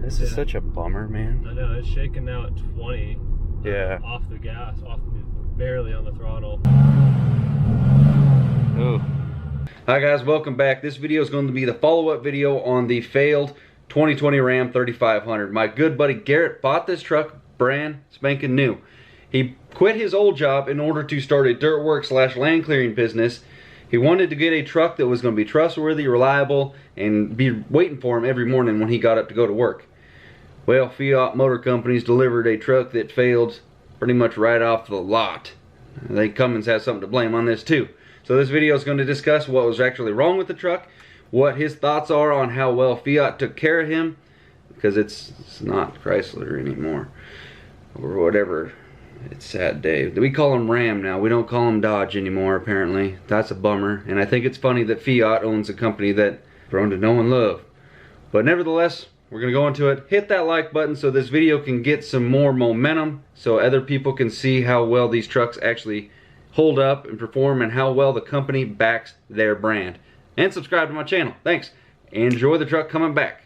This is such a bummer, man. I know, it's shaking now at 20. Yeah. Off the gas, barely on the throttle. Oh. Hi guys, welcome back. This video is going to be the follow-up video on the failed 2020 Ram 3500. My good buddy Garrett bought this truck brand spanking new. He quit his old job in order to start a dirt work / land clearing business. He wanted to get a truck that was going to be trustworthy, reliable, and be waiting for him every morning when he got up to go to work. Well, Fiat Motor Companies delivered a truck that failed pretty much right off the lot. I think Cummins has something to blame on this too. So this video is going to discuss what was actually wrong with the truck, what his thoughts are on how well Fiat took care of him, because it's not Chrysler anymore, or whatever. It's sad day. We call them Ram now. We don't call them Dodge anymore, apparently. That's a bummer. And I think it's funny that Fiat owns a company that grown to know and love. But nevertheless, we're going to go into it. Hit that like button so this video can get some more momentum, so other people can see how well these trucks actually hold up and perform and how well the company backs their brand. And subscribe to my channel. Thanks. Enjoy the truck coming back.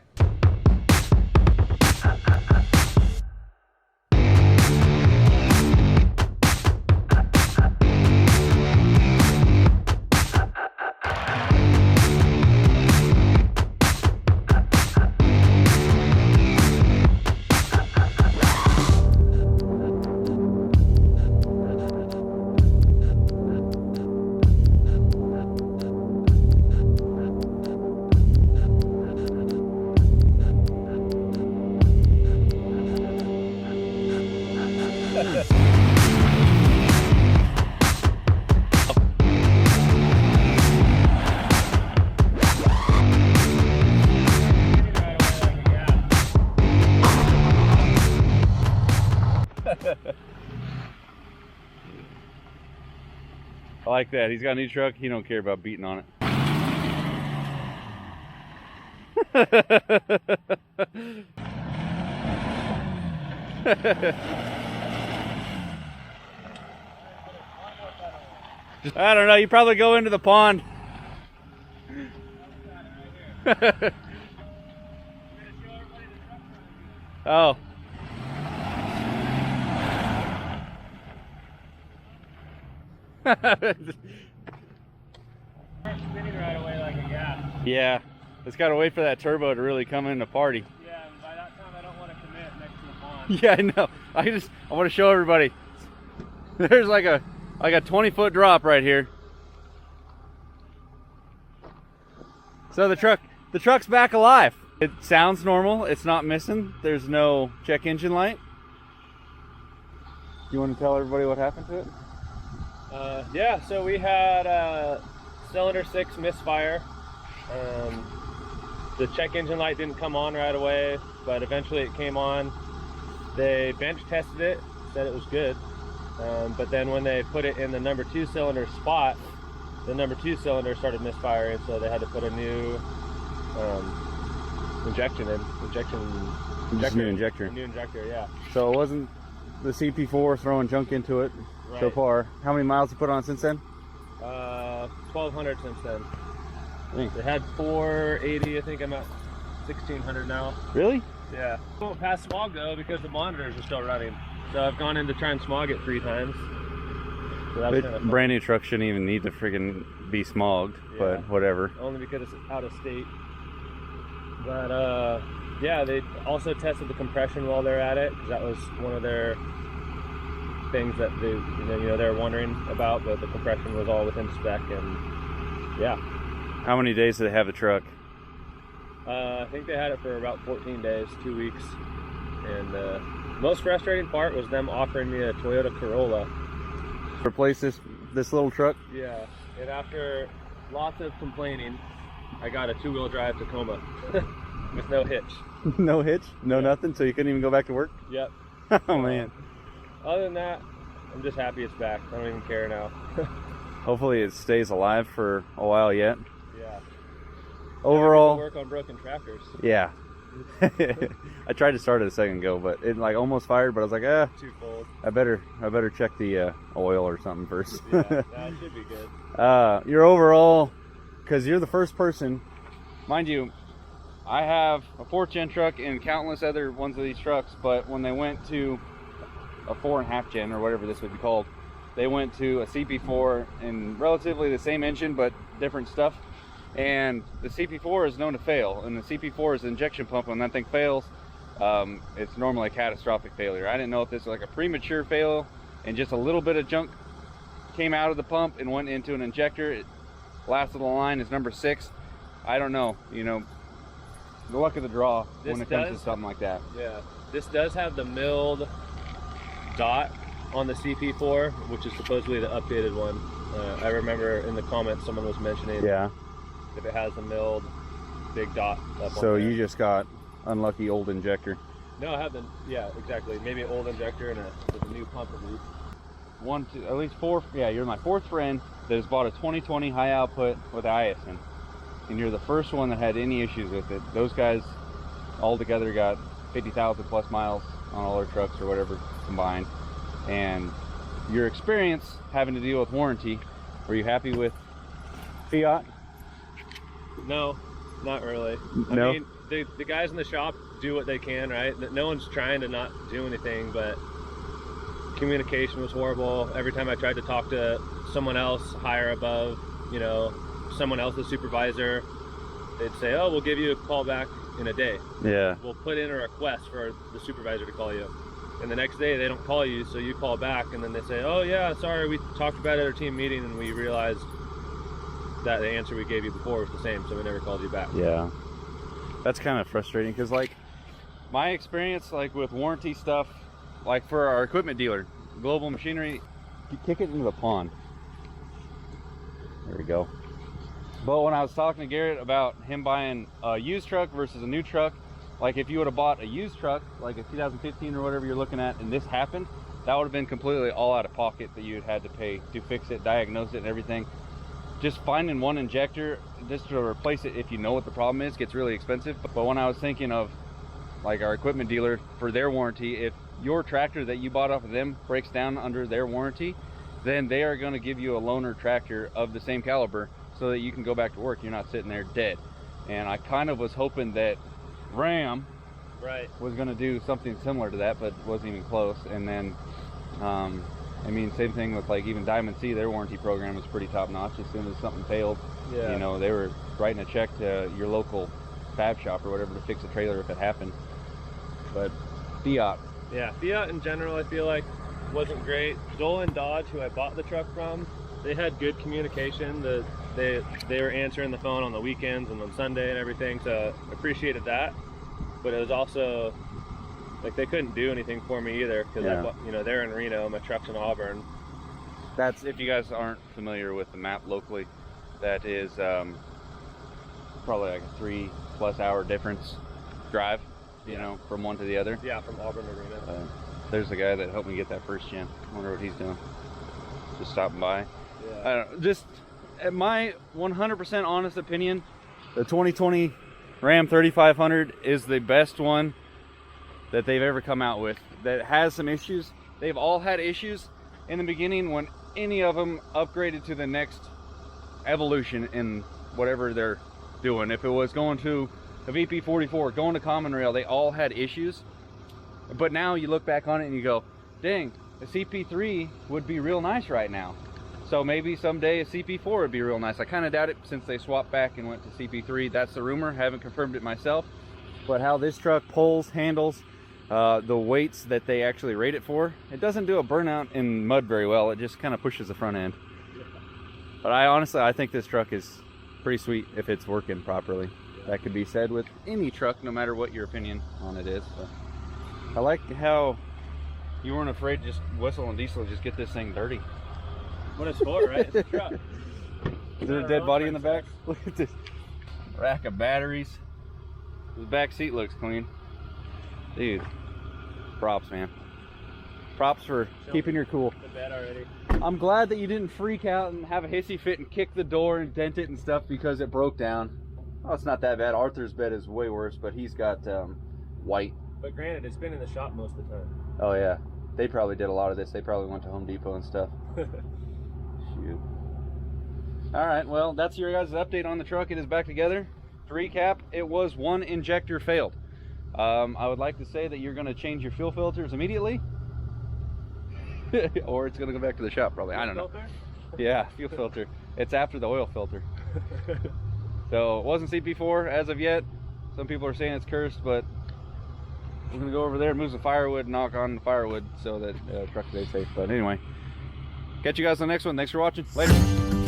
I like that. He's got a new truck. He don't care about beating on it. I don't know. You probably go into the pond. Oh. Spinning right away like a gas. Yeah, it's got to wait for that turbo to really come into party. Yeah, and by that time I don't want to commit next to the pond. Yeah, I know. I want to show everybody. There's like a 20-foot drop right here. So the truck's back alive. It sounds normal. It's not missing. There's no check engine light. You want to tell everybody what happened to it? Yeah, so we had cylinder 6 misfire. The check engine light didn't come on right away, but eventually it came on. They bench tested it, said it was good. But then when they put it in the number 2 cylinder spot, the number 2 cylinder started misfiring, so they had to put a new injector. New injector. A new injector, yeah. So it wasn't the CP4 throwing junk into it so far. How many miles you put on since then? 1,200 since then. Thanks. They had 480. I think I'm at 1,600 now. Really? Yeah. I won't pass smog though because the monitors are still running. So I've gone in to try and smog it 3 times. So that's kind of fun. Brand new truck shouldn't even need to friggin' be smogged, but whatever. Only because it's out of state. But yeah, they also tested the compression while they're at it, because that was one of their things that they were wondering about, but the compression was all within spec, and yeah. How many days did they have the truck? I think they had it for about 14 days, 2 weeks. And most frustrating part was them offering me a Toyota Corolla. Replace this little truck? Yeah, and after lots of complaining, I got a 2-wheel drive Tacoma with no hitch. No hitch? No nothing? So you couldn't even go back to work? Yep. Oh man. Other than that, I'm just happy it's back. I don't even care now. Hopefully it stays alive for a while yet. Yeah. Overall, work on broken tractors. Yeah. I tried to start it a second ago, but it like almost fired, but I was like, too cold. I better check the oil or something first. Yeah, that should be good. Your overall, because you're the first person, mind you, I have a 4th gen truck and countless other ones of these trucks, but when they went to a 4.5 gen or whatever this would be called, they went to a CP4 and relatively the same engine but different stuff. And the CP4 is known to fail, and the CP4 is the injection pump. When that thing fails, it's normally a catastrophic failure. I didn't know if this was like a premature fail and just a little bit of junk came out of the pump and went into an injector. It, last of the line is number 6. I don't know, you know, the luck of the draw when it comes to something like that. Yeah, this does have the milled dot on the CP4, which is supposedly the updated one. I remember in the comments someone was mentioning if it has the milled big dot up So on there. you just got unlucky old injector. No, I have the, yeah, exactly. Maybe an old injector and with a new pump at least. 1, 2, at least 4. Yeah, you're my 4th friend that has bought a 2020 high output with ISN, and you're the first one that had any issues with it. Those guys all together got 50,000 plus miles on all their trucks or whatever combined. And your experience having to deal with warranty, were you happy with Fiat? No, not really. No? I mean, the guys in the shop do what they can, right? No one's trying to not do anything, but communication was horrible. Every time I tried to talk to someone else higher above, you know, someone else's supervisor, they'd say, oh, we'll give you a call back in a day. Yeah. We'll put in a request for the supervisor to call you. And the next day they don't call you, so you call back, and then they say, oh yeah, sorry, we talked about it at our team meeting and we realized that the answer we gave you before was the same, so we never called you back. Yeah. That's kind of frustrating, because like my experience like with warranty stuff, like for our equipment dealer, Global Machinery, you kick it into the pond. There we go. But when I was talking to Garrett about him buying a used truck versus a new truck, like if you would have bought a used truck, like a 2015 or whatever you're looking at, and this happened, that would have been completely all out of pocket that you'd had to pay to fix it, diagnose it and everything. Just finding one injector just to replace it, if you know what the problem is, gets really expensive. But when I was thinking of like our equipment dealer for their warranty, if your tractor that you bought off of them breaks down under their warranty, then they are going to give you a loaner tractor of the same caliber so that you can go back to work. You're not sitting there dead. And I kind of was hoping that Ram was going to do something similar to that, but wasn't even close. And then I mean, same thing with like even Diamond C, their warranty program was pretty top notch. As soon as something failed, you know, they were writing a check to your local fab shop or whatever to fix a trailer if it happened. But Fiat, yeah, Fiat in general I feel like wasn't great. Zola and Dodge, who I bought the truck from, they had good communication. They were answering the phone on the weekends and on Sunday and everything, so I appreciated that. But it was also like they couldn't do anything for me either, because you know, they're in Reno, my truck's in Auburn. That's, if you guys aren't familiar with the map locally, that is probably like a 3+ hour difference drive, you know, from one to the other. Yeah, from Auburn to Reno. There's the guy that helped me get that 1st gen. I wonder what he's doing. Just stopping by. Yeah. I don't know, just at my 100% honest opinion, the 2020 Ram 3500 is the best one that they've ever come out with. That has some issues. They've all had issues in the beginning when any of them upgraded to the next evolution in whatever they're doing. If it was going to a VP44, going to Common Rail, they all had issues. But now you look back on it and you go, dang, a CP3 would be real nice right now. So maybe someday a CP4 would be real nice. I kind of doubt it since they swapped back and went to CP3. That's the rumor, haven't confirmed it myself. But how this truck pulls, handles, the weights that they actually rate it for, it doesn't do a burnout in mud very well. It just kind of pushes the front end. But I think this truck is pretty sweet if it's working properly. That could be said with any truck, no matter what your opinion on it is. But I like how you weren't afraid to just whistle and diesel, just get this thing dirty. What it's for, right? It's a truck. Is there a dead body in the back? Look at this rack of batteries. The back seat looks clean. Dude, props, man. Props for keeping your cool. The bed already. I'm glad that you didn't freak out and have a hissy fit and kick the door and dent it and stuff because it broke down. Oh, it's not that bad. Arthur's bed is way worse, but he's got white. But granted, it's been in the shop most of the time. Oh yeah, they probably did a lot of this. They probably went to Home Depot and stuff. Shoot. All right, well, that's your guys' update on the truck. It is back together. to recap, it was one injector failed. I would like to say that you're going to change your fuel filters immediately. Or it's going to go back to the shop probably. I don't know. Yeah, fuel filter. It's after the oil filter. So it wasn't CP4 as of yet. Some people are saying it's cursed, but we're going to go over there, move some firewood, knock on the firewood so that the truck stays safe. But anyway, catch you guys on the next one. Thanks for watching. Later.